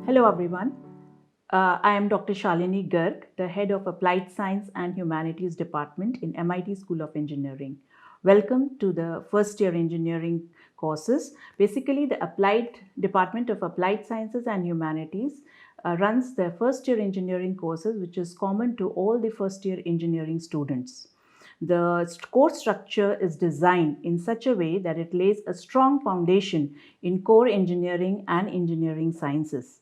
Hello everyone. I am Dr. Shalini Garg, the head of Applied Science and Humanities Department in MIT School of Engineering. Welcome to the first year engineering courses. Basically, the Applied Department of Applied Sciences and Humanities runs the first year engineering courses, which is common to all the first year engineering students. The course structure is designed in such a way that it lays a strong foundation in core engineering and engineering sciences.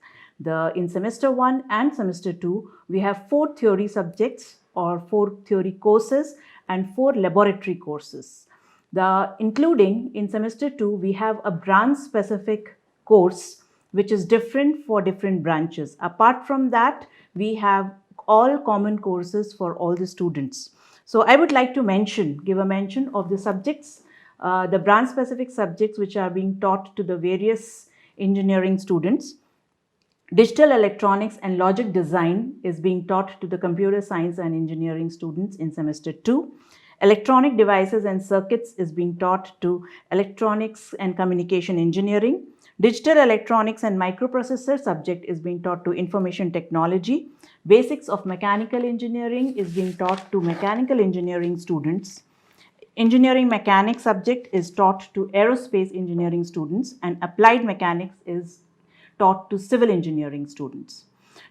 In semester 1 and semester 2, we have 4 theory subjects or 4 theory courses and 4 laboratory courses. Including in semester 2, we have a branch specific course which is different for different branches. Apart from that, we have all common courses for all the students. So I would like to give a mention of the subjects, the branch specific subjects which are being taught to the various engineering students. Digital electronics and logic design is being taught to the computer science and engineering students in semester 2. Electronic devices and circuits is being taught to electronics and communication engineering. Digital electronics and microprocessor subject is being taught to information technology. Basics of mechanical engineering is being taught to mechanical engineering students. Engineering mechanics subject is taught to aerospace engineering students, and applied mechanics is taught to civil engineering students.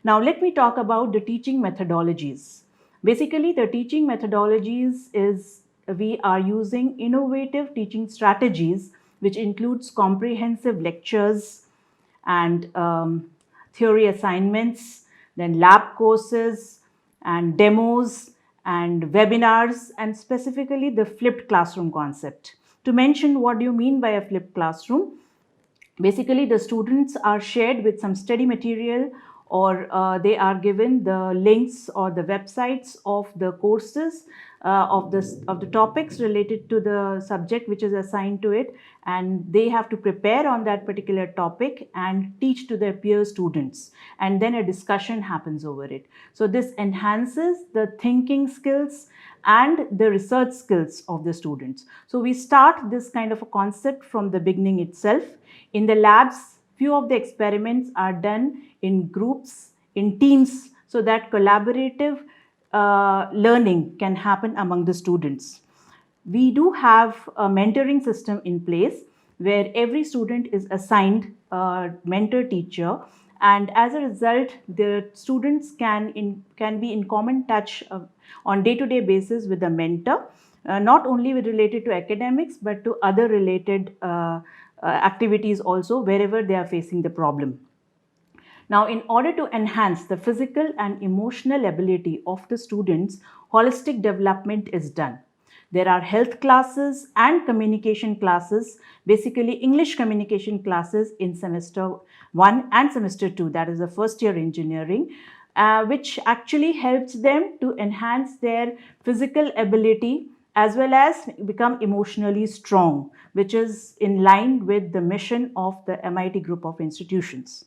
Now, let me talk about the teaching methodologies. Basically, the teaching methodologies is we are using innovative teaching strategies, which includes comprehensive lectures and theory assignments, then lab courses and demos and webinars, and specifically the flipped classroom concept. To mention what do you mean by a flipped classroom, basically the students are shared with some study material, or they are given the links or the websites of the courses of the topics related to the subject which is assigned to it, and they have to prepare on that particular topic and teach to their peer students, and then a discussion happens over it. So this enhances the thinking skills and the research skills of the students. So we start this kind of a concept from the beginning itself. In the labs, few of the experiments are done in groups, in teams, so that collaborative learning can happen among the students. We do have a mentoring system in place where every student is assigned a mentor teacher, and as a result the students can be in common touch on day-to-day basis with the mentor, not only related to academics but to other related activities also wherever they are facing the problem. Now, in order to enhance the physical and emotional ability of the students, holistic development is done. There are health classes and communication classes, basically English communication classes in semester 1 and semester 2, that is the first year engineering, which actually helps them to enhance their physical ability as well as become emotionally strong, which is in line with the mission of the MIT group of institutions.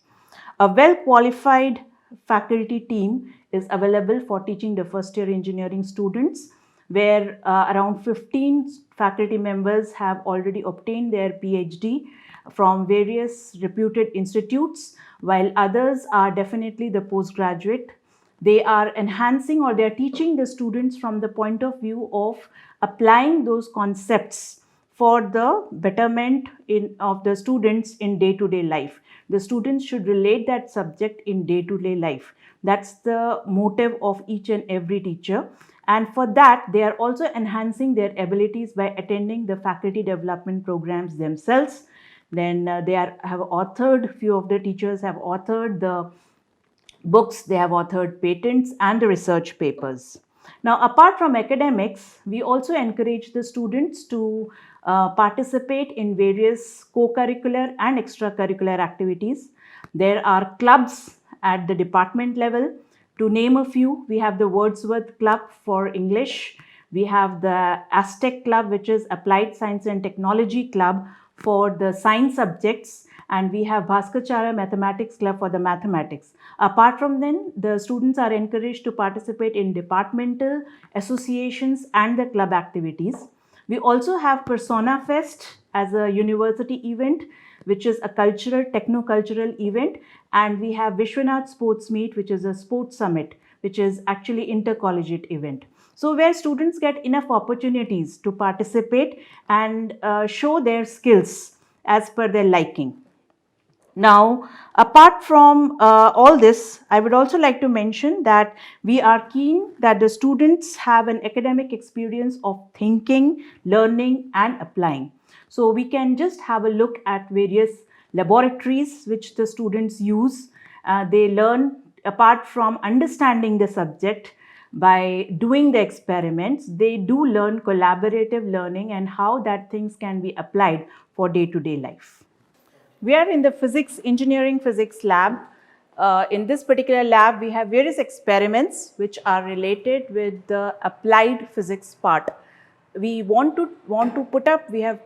A well qualified faculty team is available for teaching the first year engineering students, where around 15 faculty members have already obtained their PhD from various reputed institutes, while others are definitely the postgraduate. They are enhancing or they are teaching the students from the point of view of applying those concepts for the betterment of the students in day-to-day life. The students should relate that subject in day-to-day life. That's the motive of each and every teacher. And for that, they are also enhancing their abilities by attending the faculty development programs themselves. Then few of the teachers have authored the books, they have authored patents and the research papers. Now, apart from academics, we also encourage the students to participate in various co-curricular and extracurricular activities. There are clubs at the department level. To name a few, we have the Wordsworth Club for English. We have the Aztec Club, which is Applied Science and Technology Club for the science subjects, and we have Bhaskacharya Mathematics Club for the mathematics. Apart from them, the students are encouraged to participate in departmental associations and the club activities. We also have Persona Fest as a university event, which is a cultural, techno-cultural event, and we have Vishwanath Sports Meet, which is a sports summit, which is actually intercollegiate event. So where students get enough opportunities to participate and show their skills as per their liking. Now, apart from all this, I would also like to mention that we are keen that the students have an academic experience of thinking, learning, and applying. So we can just have a look at various laboratories which the students use. They learn, apart from understanding the subject, by doing the experiments, they do learn collaborative learning and how that things can be applied for day-to-day life. We are in the engineering physics lab. In this particular lab, we have various experiments which are related with the applied physics part. We have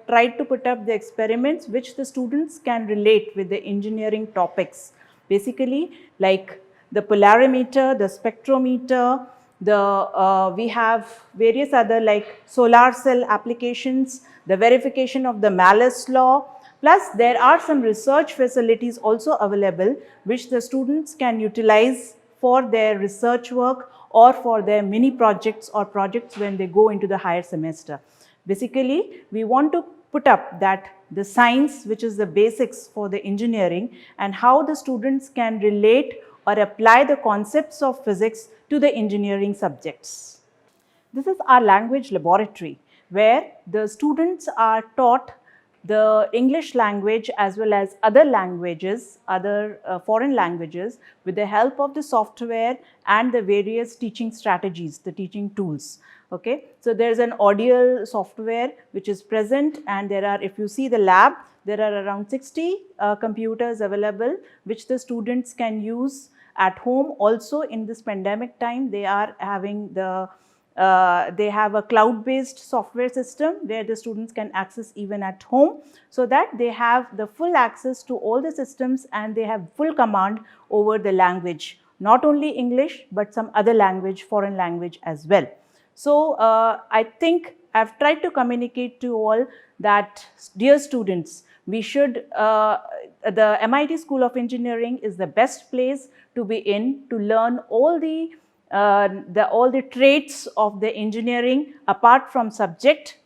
tried to put up the experiments which the students can relate with the engineering topics. Basically, like the polarimeter, the spectrometer, we have various other like solar cell applications, the verification of the Malus law. Plus, there are some research facilities also available which the students can utilize for their research work or for their mini projects or projects when they go into the higher semester. Basically, we want to put up that the science, which is the basics for the engineering, and how the students can relate or apply the concepts of physics to the engineering subjects. This is our language laboratory where the students are taught the English language as well as other languages, other foreign languages, with the help of the software and the various teaching strategies, the teaching tools. Okay, so there is an audio software which is present, and there are, if you see the lab, there are around 60 computers available which the students can use at home. Also in this pandemic time, they are having they have a cloud-based software system where the students can access even at home, so that they have the full access to all the systems and they have full command over the language, not only English but some other language, foreign language as well. So I think I've tried to communicate to all that, dear students, we should, the MIT School of Engineering is the best place to be in to learn all the traits of the engineering apart from subject.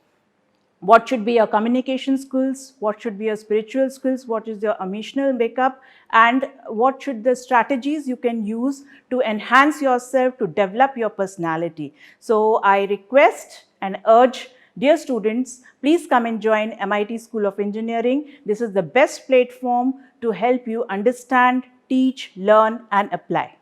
What should be your communication skills, what should be your spiritual skills, what is your emotional makeup, and what should the strategies you can use to enhance yourself, to develop your personality. So I request and urge, dear students, please come and join MIT School of Engineering. This is the best platform to help you understand, teach, learn and apply.